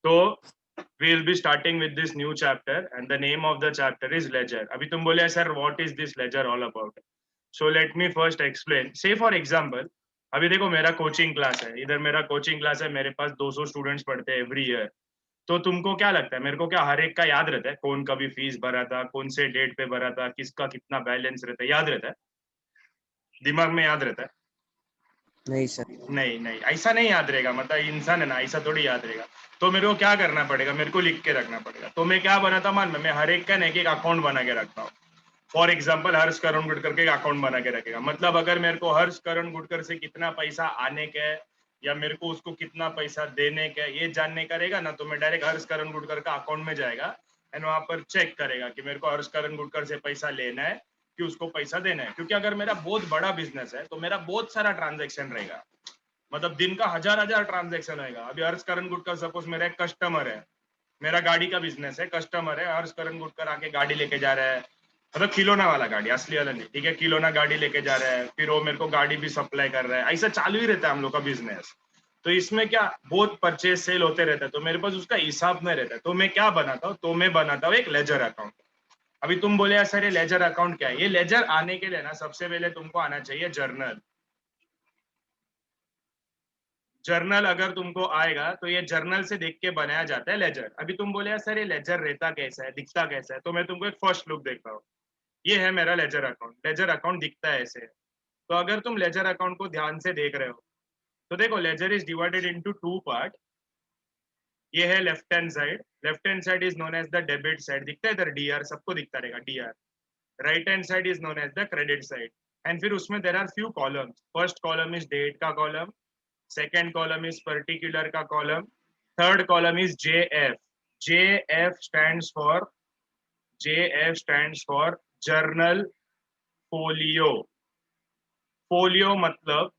तो we'll be starting with this new chapter and the name of the chapter is ledger. अभी तुम बोले sir what is this ledger all about? So let me first explain. Say for example, अभी देखो मेरा coaching class है, इधर मेरा coaching class है, मेरे पास 200 स्टूडेंट्स पढ़ते हैं एवरी ईयर. तो तुमको क्या लगता है, मेरे को क्या हर एक का याद रहता है, कौन कभी फीस भरा था, कौन से डेट पे भरा था, किसका कितना बैलेंस रहता है, याद रहता है, दिमाग में याद रहता है? नहीं सर. नहीं नहीं, ऐसा नहीं याद रहेगा, मतलब इंसान है ना, ऐसा थोड़ी याद रहेगा. तो मेरे को क्या करना पड़ेगा, मेरे को लिख के रखना पड़ेगा. तो मैं क्या बनाता मान, मैं हर एक का एक एक अकाउंट बना के रखता हूँ. फॉर एग्जाम्पल हर्ष करण गुटकर के अकाउंट बना के रखेगा, मतलब अगर मेरे को हर्ष करण गुटकर से कितना पैसा आने का है या मेरे को उसको कितना पैसा देने का है, ये जानने का रहेगा ना, तो मैं डायरेक्ट हर्ष करण गुटकर का अकाउंट में जाएगा एंड वहां पर चेक करेगा कि मेरे को हर्ष करण गुटकर से पैसा लेना है कि उसको पैसा देना है. क्योंकि अगर मेरा बहुत बड़ा बिजनेस है तो मेरा बहुत सारा ट्रांजेक्शन रहेगा, मतलब दिन का हजार हजार ट्रांजेक्शन होगा. अभी हर्ष करण गुटकर सपोज मेरा एक कस्टमर है, मेरा गाड़ी का बिजनेस है, कस्टमर है, हर्ष करण गुटकर आके गाड़ी लेके जा रहा है, मतलब खिलौना वाला गाड़ी, असली वाला नहीं, ठीक है, खिलौना गाड़ी लेके जा रहा है, फिर वो मेरे को गाड़ी भी सप्लाई कर रहा है, ऐसा चालू ही रहता है हम लोग का बिजनेस. तो इसमें क्या बहुत परचेज सेल होते रहता है, तो मेरे पास उसका हिसाब नहीं रहता है. तो मैं क्या बनाता हूँ, तो मैं बनाता हूँ एक लेजर अकाउंट. अभी तुम बोले सर ये लेजर अकाउंट क्या है, ये लेजर आने के लिए ना सबसे पहले तुमको आना चाहिए जर्नल. जर्नल अगर तुमको आएगा तो ये जर्नल से देख के बनाया जाता है लेजर. अभी तुम बोले सर ये लेजर रहता कैसा है, दिखता कैसा है, तो मैं तुमको एक फर्स्ट लुक देखता हूँ. ये है मेरा लेजर अकाउंट. लेजर अकाउंट दिखता है ऐसे. तो अगर तुम लेजर अकाउंट को ध्यान से देख रहे हो तो देखो ledger is divided into two part. ये है left hand side. Left hand side is known as the debit side, दिखता है इधर डीआर, सबको दिखता रहेगा DR. Right hand side is known as the credit side. And फिर उसमें there are few columns. First column is date का column, second column is particular का column, third column is JF. JF stands for JF stands for journal folio. Folio मतलब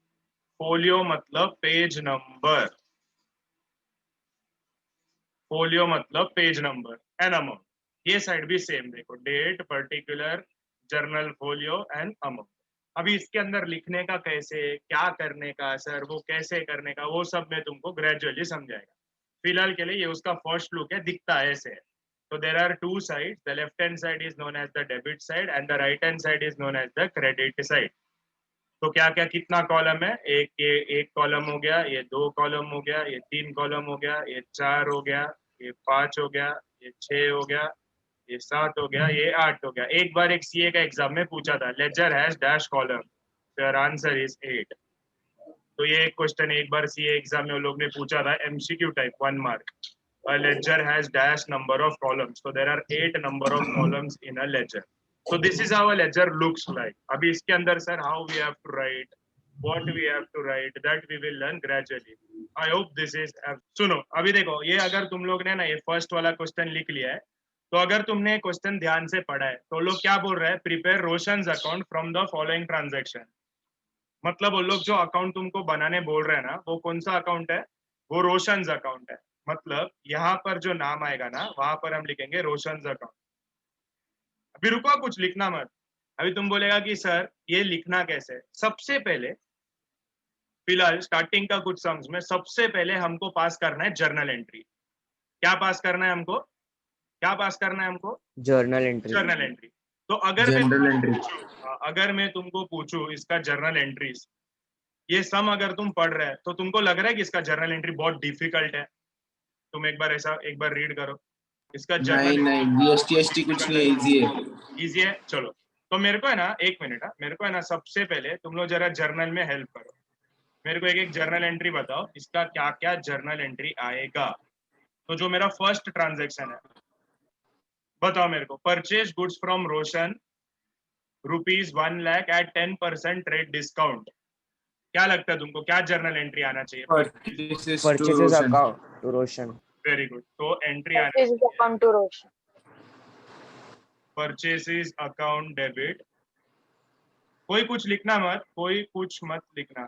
page number. Folio मतलब page number and amount. ये side भी same देखो, date, particular, journal folio and amount. अभी इसके अंदर लिखने का कैसे, क्या करने का सर, वो कैसे करने का, वो सब मैं तुमको ग्रेजुअली समझाएगा. फिलहाल के लिए ये उसका फर्स्ट लुक है, दिखता है ऐसे. तो there are two side. The left hand side is known as the debit side and the right hand side is known as the credit side. तो क्या क्या कितना कॉलम है, एक कॉलम हो गया, ये दो कॉलम हो गया, ये तीन कॉलम हो गया, ये चार हो गया, ये पांच हो गया, ये छह हो गया, ये सात हो गया, ये आठ हो गया. एक बार एक सीए का एग्जाम में पूछा था, ledger has dash column, sir answer is 8. तो ये एक क्वेश्चन एक बार सीए एग्जाम में लोग ने पूछा था, MCQ type, 1 mark. A ledger has dash number of columns, so there are 8 number of columns in a ledger. So this is how a ledger looks like. अभी इसके अंदर sir how we have to write, what we have to write, that we will learn gradually. I hope this is. सुनो अभी देखो, ये अगर तुम लोग ने ना ये फर्स्ट वाला क्वेश्चन लिख लिया है, तो अगर तुमने क्वेश्चन ध्यान से पढ़ा है तो लोग क्या बोल रहे हैं, prepare Roshan's account from the following transaction. मतलब वो लोग जो अकाउंट तुमको बनाने बोल रहे हैं ना, वो कौन सा अकाउंट है, वो रोशंस अकाउंट है. मतलब यहाँ पर जो नाम आएगा ना, वहां पर हम लिखेंगे रोशंस अकाउंट. अभी रुको, कुछ लिखना मत. अभी तुम बोलेगा कि सर ये लिखना कैसे. सबसे पहले फिलहाल स्टार्टिंग का कुछ सम्स में सबसे पहले हमको पास करना है जर्नल एंट्री. क्या पास करना है हमको, क्या पास करना है हमको, जर्नल एंट्री. Journal entry. तो अगर मैं तुमको पूछूं इसका जर्नल एंट्रीज, ये सम अगर तुम पढ़ रहे हैं तो तुमको लग रहा है कि इसका जर्नल एंट्री बहुत डिफिकल्ट है. तुम एक बार ऐसा एक बार रीड करो इसका जर्नल. नहीं जीएसटी कुछ नहीं, इजी है. इजी है, चलो. तो मेरे को है ना, एक मिनट, मेरे को है ना, सबसे पहले तुम लोग जरा जर्नल में हेल्प करो. मेरे को एक एक जर्नल एंट्री बताओ, इसका क्या क्या जर्नल एंट्री आएगा. तो जो मेरा फर्स्ट ट्रांजेक्शन है, बताओ मेरे को, purchase goods from Roshan ₹1 lakh at 10% trade discount. क्या लगता है तुमको, क्या जर्नल एंट्री आना चाहिए? Purchases account to Roshan. Very good. तो एंट्री आना Purchases account to Roshan. Purchases account debit. कोई कुछ लिखना मत, कोई कुछ मत लिखना.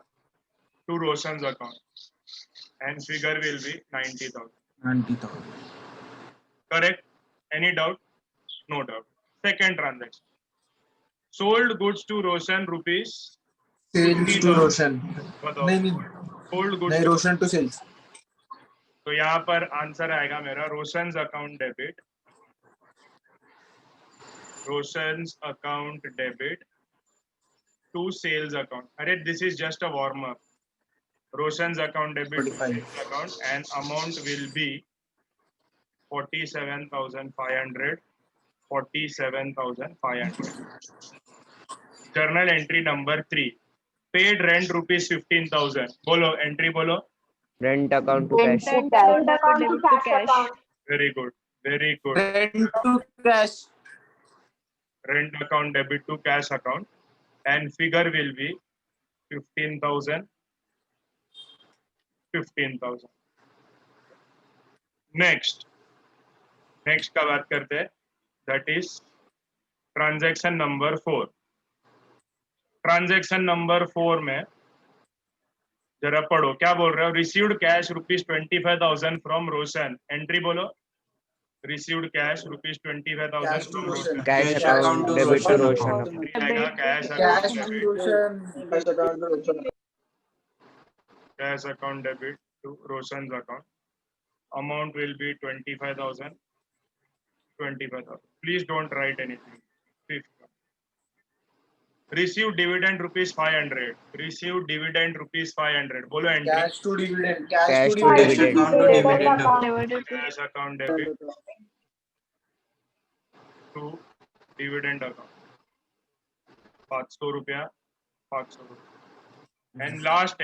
To Roshan's account and figure will be 90,000. Correct? Any doubt? No doubt. Second transaction, sold goods to Roshan rupees. Sales to रोशन. बताओ. नहीं सोल्ड गुड्स नहीं, रोशन टू सेल्स. तो यहाँ पर आंसर आएगा मेरा Roshan's account debit, Roshan's account debit to sales account. अरे this is just a warm up. Roshan's account debit to 45. sales account and amount will be 47,500. 47,500. Journal entry number 3. Paid rent rupees 15,000. बोलो entry बोलो. Rent account to cash. Rent account to cash account. Very good. Very good. Rent to cash. Rent account debit to cash account and figure will be 15,000. 15,000. Next का बात करते हैं. That is transaction number 4. Transaction number 4 में जरा पढ़ो क्या बोल रहे हो. Received cash rupees 25,000 from Roshan. Entry बोलो. Received cash rupees 25,000 from Roshan. Cash account debit to Roshan. आएगा cash Cash account to debit. Roshan. Cash account debit to Roshan's account. Amount will be 25,000. 25,000. Please don't write anything. Fifth. Received dividend rupees 500. Received dividend rupees 500. बोलो entry. Cash to dividend. Cash to Cash dividend. account to dividend. Cash account debit to dividend account. 500 रुपया. 500 रुपया. And last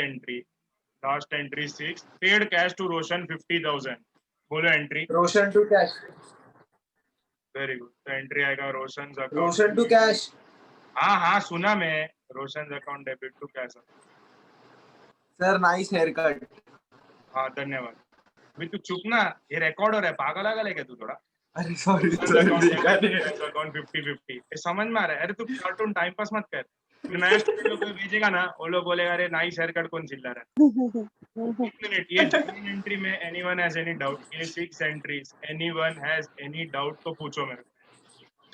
entry 6. Paid cash to Roshan 50,000. बोलो entry. Roshan to cash. Very good. तो entry आएगा Roshan's account. Roshan to cash. हाँ सुना मैं. Roshan's account debit to cash. Sir, nice haircut. हाँ धन्यवाद. अभी तू चुप ना. ये रिकॉर्ड हो रहा है. पागल आगल है क्या तू थोड़ा. अरे sorry sir, देखा नहीं. अकाउंट 50-50. ये समझ में आ रहा है. अरे तू कार्टून टाइम पास मत कर. तू नया स्टूडेंट लोग को भेजेगा ना, वो लोग बोलेगा अरे नाइस हेयर कट कौन चिल्ला रहा है. एक मिनट. ये जर्नल एंट्री में एनीवन हैज एनी डाउट. ये 6 entries. Anyone has any doubt तो पूछो मेरे.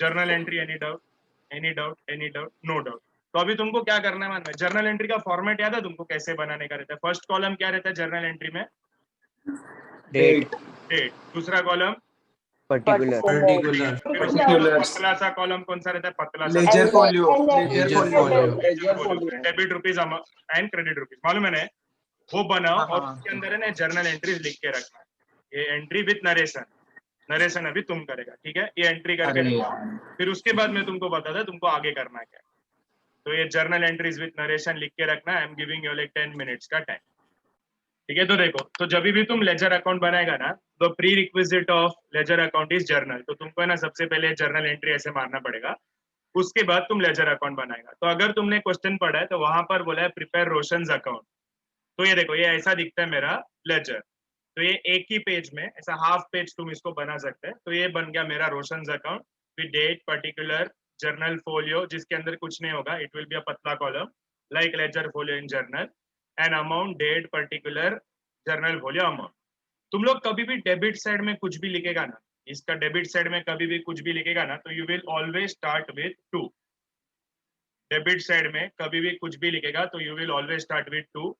Journal entry any doubt. Any doubt. Any doubt. No doubt. तो अभी तुमको क्या करना है मालूम है. जर्नल एंट्री का फॉर्मेट याद है तुमको कैसे बनाने का रहता है. फर्स्ट कॉलम क्या रहता है जर्नल एंट्री में. Date. दूसरा कॉलम Particular. पतला सा कॉलम कौन सा रहता है. पतला सा Ledger folio. Debit rupees and credit rupees. मालूम है ना. वो बनाओ और उसके अंदर है ना जर्नल एंट्रीज लिख के रखना. ये एंट्री विथ नरेशन अभी तुम करेगा. ठीक है. ये एंट्री करके फिर उसके बाद मैं तुमको बताता तुमको आगे करना क्या. तो ये जर्नल एंट्रीज विथ नरेशन लिख के रखना. I am giving you like 10 minutes का टाइम. ठीक है. तो देखो. तो जब भी तुम लेजर अकाउंट बनाएगा ना, तो pre requisite of ledger account is journal. तो तुमको है ना सबसे पहले जर्नल एंट्री ऐसे मारना पड़ेगा. उसके बाद तुम लेजर अकाउंट बनाएगा. तो अगर तुमने क्वेश्चन पढ़ा है तो वहां पर बोला है प्रिपेयर रोशंस अकाउंट. तो ये देखो ये ऐसा दिखता है मेरा लेजर. तो ये एक ही पेज में ऐसा हाफ पेज तुम इसको बना सकते हैं. तो ये बन गया मेरा Roshan's account with date particular journal folio, जिसके अंदर कुछ नहीं होगा. इट विल बी अ पतला column like ledger folio in journal. An amount date particular journal folio amount. तुम लोग कभी भी डेबिट साइड में कुछ भी लिखेगा ना, इसका डेबिट साइड में कभी भी कुछ भी लिखेगा ना, तो you will always start with 2. Debit side में कभी भी कुछ भी लिखेगा तो you will always start with 2.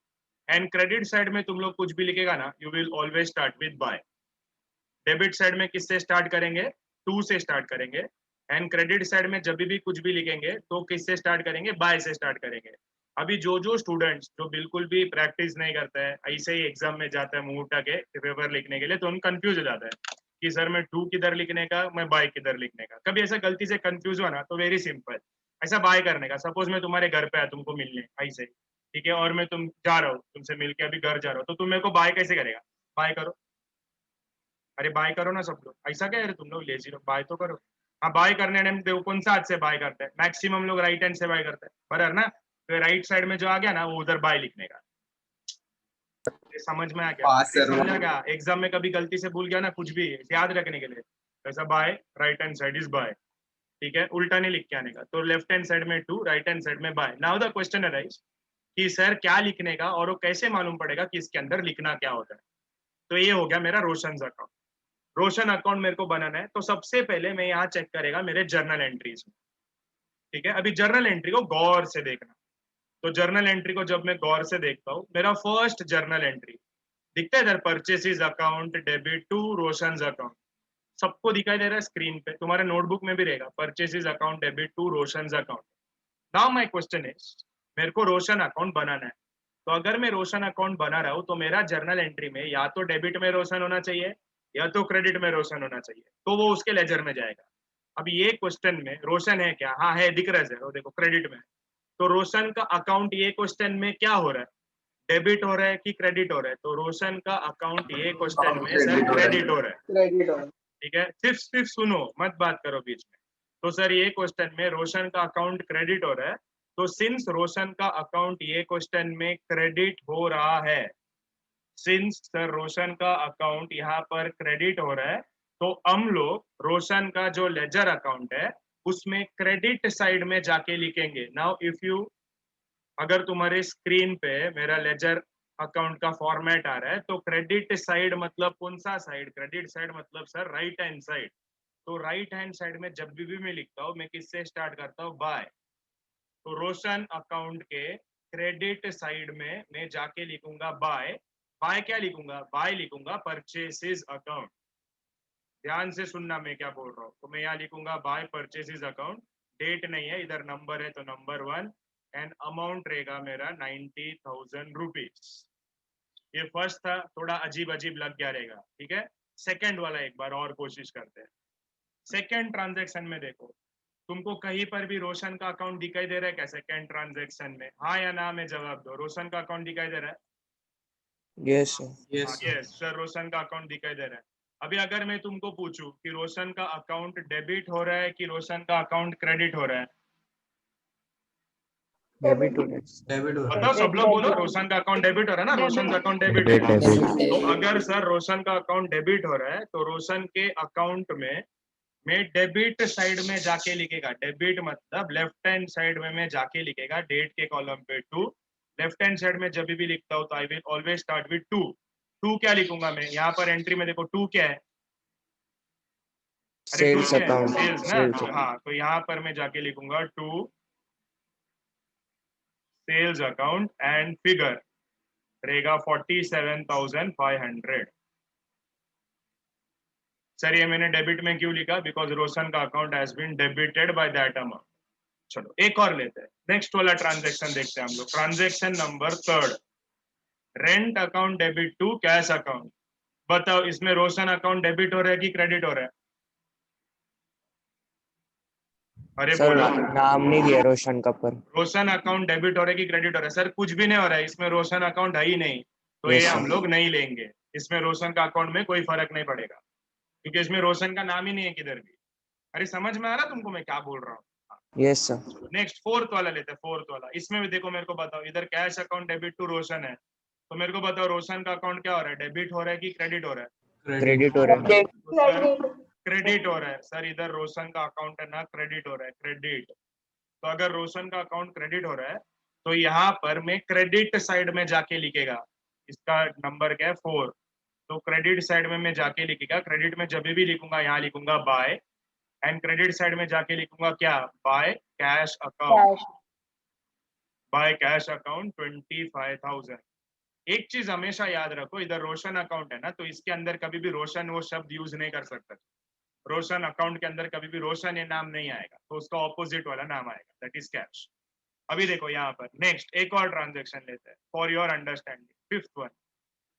And credit side में तुम लोग कुछ भी लिखेगा ना, you will always start with by. Debit side में किससे स्टार्ट करेंगे. 2 से स्टार्ट करेंगे. एंड क्रेडिट साइड में जब भी कुछ भी लिखेंगे तो किससे स्टार्ट करेंगे. बाय से स्टार्ट करेंगे. अभी जो स्टूडेंट्स जो बिल्कुल भी प्रैक्टिस नहीं करता है, ऐसे ही एग्जाम में जाता है मुंह उठा के पेपर लिखने के लिए, तो उन कंफ्यूज हो जाता है कि सर मैं 2 किधर लिखने का, मैं बाय किधर लिखने का. कभी ऐसा गलती से कंफ्यूज हुआ ना, तो वेरी सिंपल. ऐसा बाय करने का. सपोज मैं तुम्हारे घर पे आया तुमको मिलने ऐसे, ठीक है, और मैं तुम जा रहा हूँ तुमसे मिलके अभी घर जा रहा हूँ, तो तुम मेरे को बाय कैसे करेगा. बाय करो. अरे बाय करो ना सब लोग. ऐसा क्या है तुम लोग लेजी लोग. बाय तो करो. हाँ बाय करने में देखो कौन सा हाथ से बाय करते हैं. मैक्सिमम लोग राइट हैंड से बाय करते हैं. बराबर ना. तो राइट साइड में जो आ गया ना वो उधर बाय लिखने का. समझ में आ गया. समझा क्या. एग्जाम में कभी गलती से भूल गया ना कुछ भी याद रखने के लिए, ऐसा by right hand side is by. ठीक है. उल्टा नहीं लिख के आने का. तो लेफ्ट हैंड साइड में 2, राइट हैंड साइड में by. Now the question arise कि सर क्या लिखने का और वो कैसे मालूम पड़ेगा कि इसके अंदर लिखना क्या होता है. तो ये हो गया मेरा रोशंस अकाउंट. रोशन अकाउंट मेरे को बनाना है. तो सबसे पहले मैं यहाँ चेक करेगा मेरे जर्नल एंट्रीज में. ठीक है. अभी जर्नल एंट्री को गौर से देखना. तो जर्नल एंट्री को जब मैं गौर से देखता हूँ, मेरा फर्स्ट जर्नल एंट्री दिखता है इधर, purchases account debit to Roshan's account, सबको दिखाई दे रहा है स्क्रीन पे, तुम्हारे नोटबुक में भी रहेगा, purchases account debit to Roshan's account. Now my question is, मेरे को रोशन अकाउंट बनाना है, तो अगर मैं रोशन अकाउंट बना रहा हूँ तो मेरा जर्नल एंट्री में या तो डेबिट में रोशन होना चाहिए या तो क्रेडिट में रोशन होना चाहिए, तो वो उसके लेजर में जाएगा। अब ये क्वेश्चन में रोशन है क्या? हाँ है, दिख रहा है सर, वो देखो क्रेडिट में। तो रोशन का अकाउंट ये क्वेश्चन में क्या हो रहा है, डेबिट हो रहा है कि क्रेडिट हो रहा है? तो रोशन का अकाउंट ये क्वेश्चन में सर क्रेडिट हो रहा है। क्रेडिट हो, ठीक है, सिर्फ सुनो, मत बात करो बीच में। तो सर ये क्वेश्चन में रोशन का अकाउंट क्रेडिट हो रहा है, तो सिंस रोशन का अकाउंट ये क्वेश्चन में क्रेडिट हो रहा है, सिंस सर रोशन का अकाउंट यहाँ पर क्रेडिट हो रहा है, तो हम लोग रोशन का जो लेजर अकाउंट है उसमें क्रेडिट साइड में जाके लिखेंगे। नाउ इफ यू, अगर तुम्हारे स्क्रीन पे मेरा लेजर अकाउंट का फॉर्मेट आ रहा है, तो क्रेडिट साइड मतलब कौन सा साइड? क्रेडिट साइड मतलब सर राइट हैंड साइड। तो राइट हैंड साइड में जब भी मैं लिखता हूँ, मैं किससे स्टार्ट करता हूँ? बाय। तो रोशन अकाउंट के क्रेडिट साइड में मैं जाके लिखूंगा बाय। बाय क्या लिखूंगा? बाय लिखूंगा परचेसेस अकाउंट। ध्यान से सुनना मैं क्या बोल रहा हूँ। तो मैं यहाँ लिखूंगा बाय परचेसेस अकाउंट, डेट नहीं है इधर, नंबर है तो नंबर 1, एंड अमाउंट रहेगा मेरा 90,000 रुपीज। ये फर्स्ट था, थोड़ा अजीब अजीब लग गया रहेगा, ठीक है। सेकंड वाला एक बार और कोशिश करते हैं। सेकंड ट्रांजैक्शन में देखो, तुमको कहीं पर भी रोशन का अकाउंट दिखाई दे रहा है क्या सेकंड ट्रांजैक्शन में? हाँ या ना में जवाब दो। रोशन का अकाउंट दिखाई दे रहा है? Yes, sir. Yes yes sir, Roshan का अकाउंट दिखाई दे रहा है। अभी अगर मैं तुमको पूछूं कि रोशन का अकाउंट डेबिट हो रहा है कि रोशन का अकाउंट क्रेडिट हो रहा है, Debit हो रहा है। डेबिट हो रहा बताओ सब लोग बोलो। रोशन का अकाउंट डेबिट हो रहा है ना, रोशन का अकाउंट डेबिट हो रहा है। तो अगर सर रोशन का अकाउंट डेबिट हो रहा है, तो रोशन के अकाउंट में मैं डेबिट साइड में जाके लिखेगा, डेबिट मतलब लेफ्ट हैंड साइड में मैं जाके लिखेगा, डेट के कॉलम पे 2। लेफ्ट हैंड साइड में जब भी लिखता हूँ तो I will always start with 2। 2 क्या लिखूंगा मैं यहाँ पर? एंट्री में देखो 2 क्या है? अरे 2 Sales क्या है? account. सेल्स ना। Sales तो account. हाँ, तो यहाँ पर मैं जाके लिखूंगा 2 सेल्स अकाउंट एंड फिगर रहेगा 47,500। सर ये मैंने डेबिट में क्यों लिखा? बिकॉज रोशन का account has been debited by that amount. चलो एक और लेते हैं, नेक्स्ट वाला ट्रांजैक्शन देखते हैं हम लोग। Transaction number 3, rent account debit to cash account. बताओ इसमें रोशन अकाउंट डेबिट हो रहा है कि क्रेडिट हो रहा है? अरे सर बोलो। नाम नहीं दिया रोशन का पर। रोशन अकाउंट डेबिट हो रहा है कि क्रेडिट हो रहा है? सर कुछ भी नहीं हो रहा है, इसमें रोशन अकाउंट है ही नहीं, तो ये Yes, हम sir. लोग नहीं लेंगे। इसमें रोशन का अकाउंट में कोई फर्क नहीं पड़ेगा, क्योंकि इसमें रोशन का नाम ही नहीं है किधर भी। अरे समझ में आ रहा तुमको मैं क्या बोल रहा हूँ? Yes, sir. नेक्स्ट फोर्थ वाला लेते हैं। फोर्थ वाला, इसमें भी देखो, मेरे को बताओ, इधर कैश अकाउंट डेबिट टू रोशन है, तो मेरे को बताओ रोशन का अकाउंट क्या हो रहा है? डेबिट हो रहा है कि क्रेडिट हो रहा है? Credit हो रहा है। तो सर क्रेडिट हो रहा है। सर इधर रोशन का अकाउंट है ना, क्रेडिट हो रहा है, क्रेडिट। तो अगर रोशन का अकाउंट क्रेडिट हो रहा है, तो यहाँ पर मैं क्रेडिट साइड में जाके लिखेगा, इसका नंबर क्या है? 4। तो क्रेडिट साइड में मैं जाके लिखेगा, क्रेडिट में जब भी लिखूंगा यहाँ लिखूंगा बाय, एंड क्रेडिट साइड में जाके लिखूंगा क्या? By cash account. By cash account 25,000। एक चीज हमेशा याद रखो, इधर रोशन अकाउंट है ना, तो इसके अंदर कभी भी रोशन वो शब्द यूज नहीं कर सकते। रोशन अकाउंट के अंदर कभी भी रोशन ये नाम नहीं आएगा, तो उसका ऑपोजिट वाला नाम आएगा, दैट इज कैश। अभी देखो यहाँ पर नेक्स्ट एक और ट्रांजेक्शन लेते हैं for your understanding. Fifth one,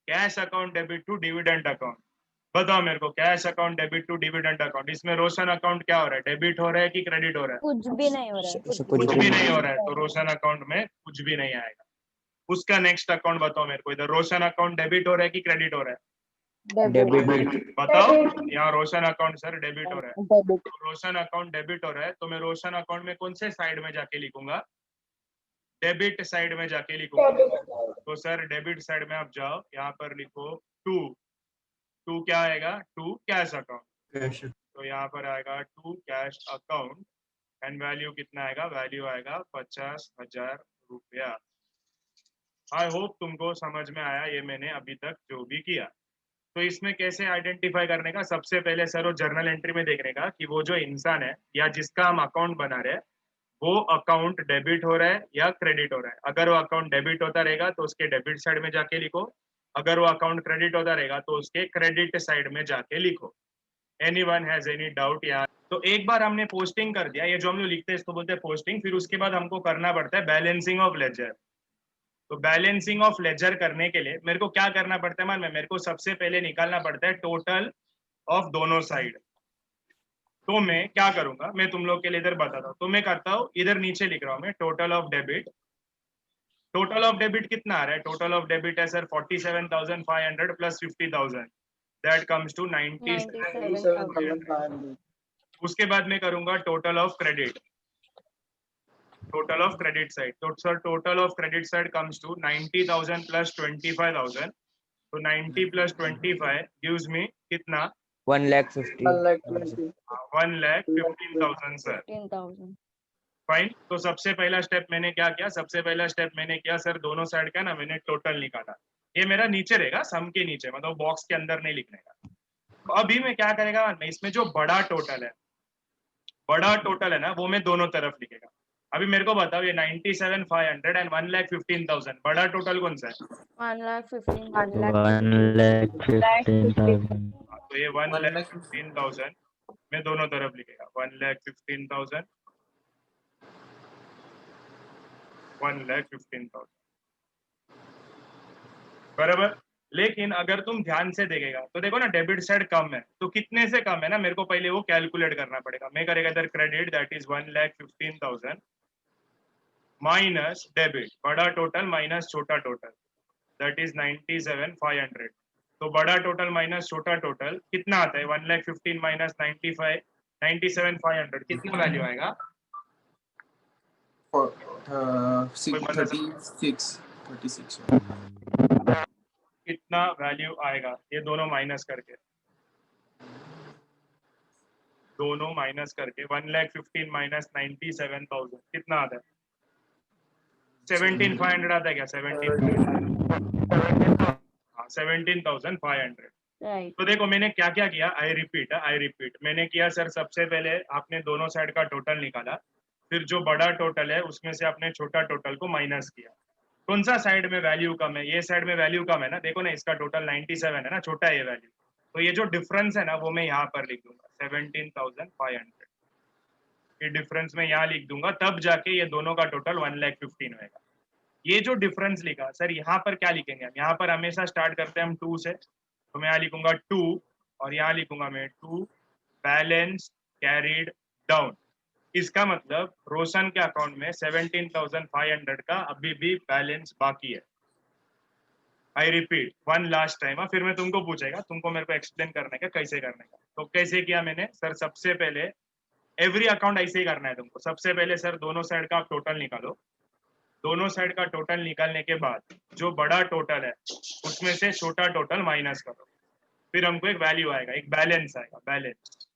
cash account debit to dividend account. बताओ मेरे को, cash account debit to dividend account, इसमें रोशन अकाउंट क्या हो रहा है? डेबिट हो रहा है कि क्रेडिट हो रहा है? कुछ भी नहीं हो रहा है, कुछ कुछ भी भी नहीं। नहीं हो रहा है, तो रोशन अकाउंट में कुछ भी नहीं आएगा। उसका नेक्स्ट अकाउंट बताओ मेरे को, इधर रोशन अकाउंट डेबिट हो रहा है कि क्रेडिट हो रहा है? Debit. बताओ। यहाँ रोशन अकाउंट सर डेबिट हो रहा है, डेबिट। तो रोशन अकाउंट डेबिट हो रहा है, तो मैं रोशन अकाउंट में कौन से साइड में जाके लिखूंगा? डेबिट साइड में जाके लिखूंगा। तो सर डेबिट साइड में आप जाओ, यहाँ पर लिखो 2। 2 क्या आएगा? 2 कैश अकाउंट। कैश तो यहाँ पर आएगा 2 कैश अकाउंट, एंड वैल्यू कितना आएगा? वैल्यू आएगा 50,000 रुपया। आई होप तुमको समझ में आया ये मैंने अभी तक जो भी किया। तो इसमें कैसे आइडेंटिफाई करने का? सबसे पहले सर वो जर्नल एंट्री में देखने का कि वो जो इंसान है या जिसका हम अकाउंट बना रहे हैं, वो अकाउंट डेबिट हो रहा है या क्रेडिट हो रहा है। अगर वो अकाउंट डेबिट होता रहेगा तो उसके डेबिट साइड में जाके लिखो, अगर वो अकाउंट क्रेडिट होता रहेगा तो उसके क्रेडिट साइड में जाके लिखो। एनीवन हैज एनी डाउट यहाँ? तो एक बार हमने पोस्टिंग कर दिया, ये जो हम लोग लिखते हैं इसको बोलते हैं पोस्टिंग, फिर उसके बाद हमको करना पड़ता है बैलेंसिंग ऑफ लेजर। तो बैलेंसिंग ऑफ लेजर करने के लिए मेरे को क्या करना पड़ता है, मान में मेरे को सबसे पहले निकालना पड़ता है टोटल ऑफ दोनों साइड। तो मैं क्या करूंगा, मैं तुम लोग के लिए इधर बताता हूँ। तो मैं करता हूँ, इधर नीचे लिख रहा हूँ मैं total of debit. Total of debit कितना आ रहा है? टोटल ऑफ डेबिट है sir 47,500 plus 50,000, that comes to 97,500। उसके बाद मैं करूंगा total of credit, total of credit side. तो sir total of credit side comes to 90,000 plus 25,000। तो 90 प्लस 25 गिव्स मी कितना? 1,50,000। 1,15,000 सर। 15,000. फाइन। तो सबसे पहला स्टेप मैंने क्या किया? सबसे पहला स्टेप मैंने किया सर, दोनों साइड का ना मैंने टोटल निकाला। ये मेरा नीचे रहेगा, सम के नीचे, मतलब बॉक्स के अंदर नहीं लिखने का। तो अभी मैं क्या करेगा, मैं इसमें जो बड़ा टोटल है, बड़ा टोटल है ना, वो मैं दोनों तरफ लिखेगा। अभी मेरे को बताओ, ये 97,500 एंड 1,15,000, बड़ा टोटल कौन सा है? 1,15,000. तो ये 1,15,000 मैं दोनों तरफ लिखेगा। 1,15,000, 1,15,000 बराबर। लेकिन अगर तुम ध्यान से देखेगा तो देखो ना, डेबिट साइड कम है, तो कितने से कम है ना, मेरे को पहले वो कैलकुलेट करना पड़ेगा। मैं करेगा इधर credit, that is 1,15,000 minus debit, बड़ा टोटल माइनस छोटा टोटल, दैट इज 97,500। तो बड़ा टोटल माइनस छोटा टोटल कितना आता है? 1,15,000 माइनस 97,500, कितना वैल्यू आएगा? 36 कितना वैल्यू आएगा? ये दोनों माइनस करके, दोनों माइनस करके 1,15,000 माइनस 97,000 कितना आता है? 17,500 आता है क्या? 17,500। Right. तो देखो मैंने क्या क्या किया, आई रिपीट मैंने किया सर, सबसे पहले आपने दोनों साइड का टोटल निकाला, फिर जो बड़ा टोटल है उसमें से आपने छोटा टोटल को माइनस किया। कौन सा साइड में वैल्यू कम है? ये साइड में वैल्यू कम है ना, देखो ना, इसका टोटल 97 है ना, छोटा है ये वैल्यू। तो ये जो डिफरेंस है ना, वो मैं यहाँ पर लिख दूंगा 17,500। ये डिफरेंस मैं यहाँ लिख दूंगा, तब जाके ये दोनों का टोटल 1,15,000 होगा। ये जो डिफरेंस लिखा सर, यहाँ पर क्या लिखेंगे हम? यहाँ पर हमेशा स्टार्ट करते हैं हम 2 से, तो मैं यहाँ लिखूंगा 2 और यहाँ लिखूंगा मैं 2 बैलेंस कैरिड डाउन। इसका मतलब रोशन के अकाउंट में 17,500 का अभी भी बैलेंस बाकी है। I repeat one last time, फिर मैं तुमको पूछेगा, तुमको मेरे को एक्सप्लेन करने का कैसे करने का। तो कैसे किया मैंने सर? सबसे पहले एवरी अकाउंट ऐसे ही करना है तुमको। सबसे पहले सर दोनों साइड का आप टोटल निकालो, दोनों साइड का टोटल निकालने के बाद जो बड़ा टोटल है उसमें से छोटा टोटल माइनस करो, फिर हमको एक वैल्यू आएगा, एक बैलेंस आएगा, बैलेंस।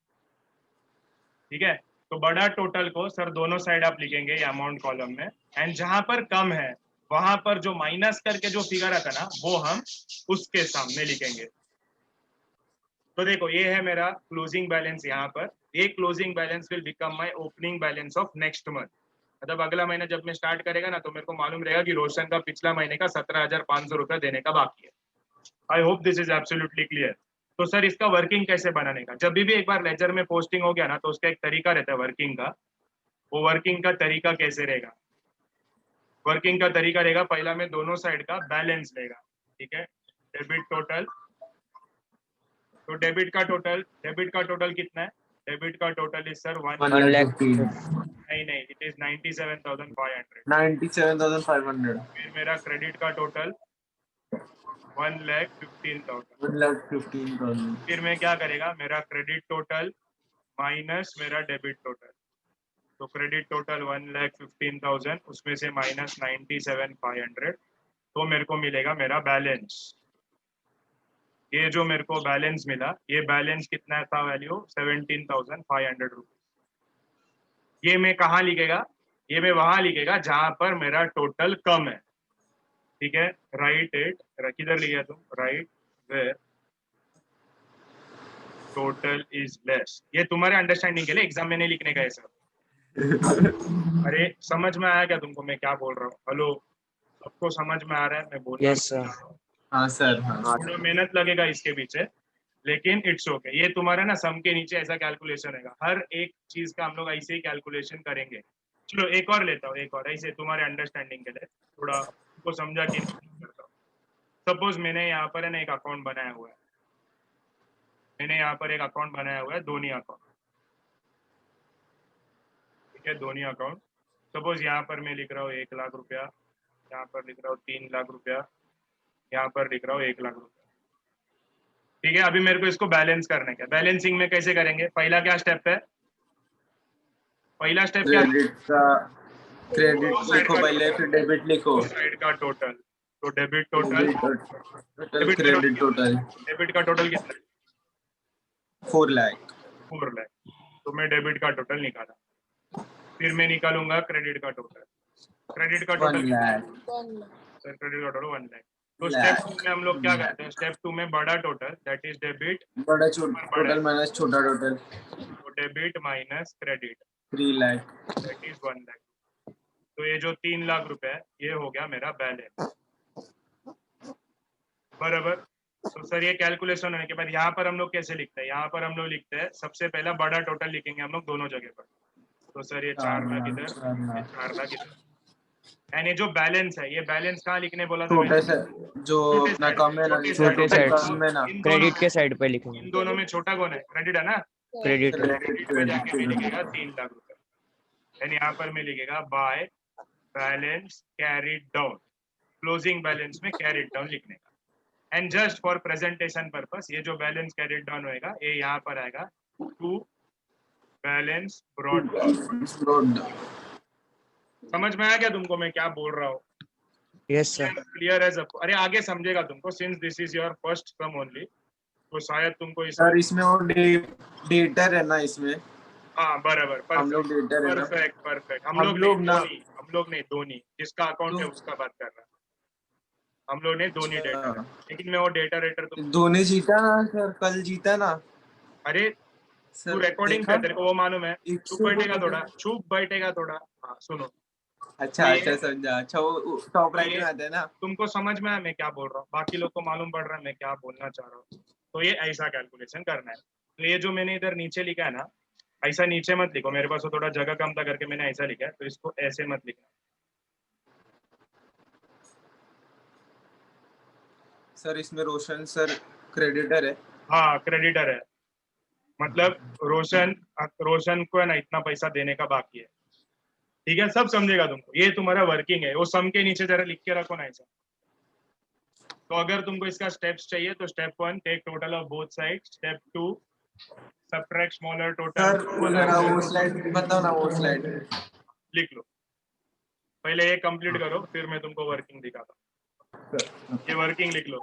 ठीक है, तो बड़ा टोटल को सर दोनों साइड आप लिखेंगे ये अमाउंट कॉलम में, एंड जहां पर कम है वहां पर जो माइनस करके जो फिगर आता ना, वो हम उसके सामने लिखेंगे। तो देखो ये है मेरा क्लोजिंग बैलेंस यहाँ पर। ये closing balance will become my opening balance of next month. मतलब अगला महीना जब मैं स्टार्ट करेगा ना, तो मेरे को मालूम रहेगा कि रोशन का पिछला महीने का 17,500 रुपया देने का बाकी है। I hope this is absolutely clear. तो सर इसका वर्किंग कैसे बनाने का? जब भी एक बार लेजर में पोस्टिंग हो गया ना, तो उसका एक तरीका रहता है वर्किंग का। वो वर्किंग का तरीका कैसे रहेगा? वर्किंग का तरीका रहेगा, पहला मैं दोनों साइड का बैलेंस लेगा, ठीक है, डेबिट टोटल। तो डेबिट का टोटल कितना है? डेबिट का टोटल इज सर 1,15,000 नहीं, इट इज 97,500। 97,500 फिर मेरा क्रेडिट का टोटल 1,15,000। 1,15,000 फिर मैं क्या करेगा, मेरा क्रेडिट टोटल माइनस मेरा डेबिट टोटल। तो क्रेडिट टोटल 1,15,000, उसमें से माइनस 97,500, तो मेरे को मिलेगा मेरा बैलेंस। ये जो मेरे को बैलेंस मिला, ये बैलेंस कितना था वैल्यू? 17,500 रुपीज। ये मैं कहाँ लिखेगा? ये मैं वहां लिखेगा जहां पर मेरा टोटल कम है। ठीक है, राइट इट, किधर लिया तुम? Write where total is less. ये तुम्हारे अंडरस्टैंडिंग के लिए, एग्जाम में नहीं लिखने का है सर। अरे समझ में आया क्या तुमको मैं क्या बोल रहा हूँ? हेलो, सबको समझ में आ रहा है मैं बोल रहा Yes, sir. हूँ? हाँ सर, हाँ थोड़ा मेहनत लगेगा इसके पीछे, लेकिन इट्स ओके। ये तुम्हारा ना सम के नीचे ऐसा कैलकुलेशन रहेगा, हर एक चीज का हम लोग ऐसे ही कैलकुलेशन करेंगे। चलो एक और लेता हूँ, एक और ऐसे तुम्हारे अंडरस्टैंडिंग के लिए थोड़ा को समझा कि नहीं करता हूँ। सपोज मैंने यहाँ पर है ना एक अकाउंट बनाया हुआ है, मैंने यहाँ पर एक अकाउंट बनाया हुआ है, धोनी अकाउंट, ठीक है, धोनी अकाउंट। सपोज यहाँ पर मैं लिख रहा हूँ 1 लाख रुपया, यहाँ पर लिख रहा हूँ 3 लाख रुपया, यहाँ पर लिख रहा हूँ 1 लाख रुपया, ठीक है। अभी मेरे को इसको बैलेंस करने का, बैलेंसिंग में कैसे करेंगे, पहला क्या स्टेप है, पहला स्टेप क्या, क्रेडिट का क्रेडिट लिखो पहले, फिर डेबिट लिखो। साइड का टोटल, तो debit total, total credit total debit का टोटल कितना है, 4 लाख। 4 लाख। तो मैं डेबिट का टोटल निकाला, फिर मैं निकालूंगा क्रेडिट का टोटल, क्रेडिट का 1 टोटल, लाख। सर क्रेडिट का टोटल 1 लाख। तो स्टेप 2 में हम लोग क्या करते हैं, स्टेप 2 में बड़ा टोटल दैट इज डेबिट, बड़ा टोटल माइनस छोटा टोटल, तो debit minus credit 3 lakh. That is 1 lakh. तो ये जो 3 लाख रुपए है ये हो गया मेरा बैलेंस, बराबर। तो सर ये कैलकुलेशन होने के बाद यहाँ पर हम लोग कैसे लिखते हैं, यहाँ पर हम लोग लिखते हैं सबसे पहला बड़ा टोटल लिखेंगे हम लोग दोनों जगह पर। तो सर ये 4 लाख इधर, 4 लाख इधर, एंड ये जो बैलेंस है, ये बैलेंस कहाँ लिखने बोला था छोटे मैंने, से जो अपना कम है ना, छोटे साइड कम है ना, क्रेडिट के साइड पे इन लिखेंगे, दोनों में छोटा कौन है, क्रेडिट है ना, क्रेडिट क्रेडिट पे जाके भी लिखेगा 3 लाख रुपए, एंड यहाँ पर मैं लिखेगा by balance carried down, closing balance में कैरिड डाउन लिखने का। And just for presentation purpose ये जो बैलेंस कैरिड डाउन होएगा ये यहाँ पर आएगा टू बैलेंस ब्रॉड। समझ में आया क्या तुमको मैं क्या बोल रहा हूँ, यस सर, क्लियर एज अरे आगे समझेगा तुमको, since this is your first sum only, तो शायद तुमको सर इसमें वो डेटर है ना, इसमें हाँ बराबर, हम लोग डेटर है ना, परफेक्ट परफेक्ट। हम हम लोग लोग ना, हम लोग नहीं, धोनी जिसका अकाउंट है उसका बात कर रहा, हम लोग ने धोनी डेटा, लेकिन मैं वो डेटा रेटर तो धोनी जीता ना सर, कल जीता ना। अरे तू रिकॉर्डिंग पे तेरे को वो मालूम है, चुप बैठेगा थोड़ा, हाँ सुनो। अच्छा अच्छा समझा, अच्छा वो टॉप राइट में आता है ना। तुमको समझ में आया मैं क्या बोल रहा हूँ, बाकी लोग को मालूम पड़ रहा है मैं क्या बोलना चाह रहा हूँ। तो ये ऐसा कैलकुलेशन करना है। तो ये जो मैंने इधर नीचे लिखा है ना, ऐसा नीचे मत लिखो, मेरे पास थोड़ा जगह कम था करके मैंने ऐसा लिखा है, तो इसको ऐसे मत लिखना। सर इसमें रोशन सर क्रेडिटर है, हाँ क्रेडिटर है, मतलब रोशन को है ना इतना पैसा देने का बाकी है, ठीक है, सब समझेगा तुमको, ये तुम्हारा वर्किंग है। वो सम के नीचे जरा लिख के रखो ना ऐसा। तो अगर तुमको इसका स्टेप्स चाहिए तो step 1 take total of both side, step 2 subtract smaller total. Sir जरा वो स्लाइड बताओ ना, वो स्लाइड लिख लो, पहले ये कंप्लीट करो फिर मैं तुमको वर्किंग दिखाता हूँ। ये वर्किंग लिख लो।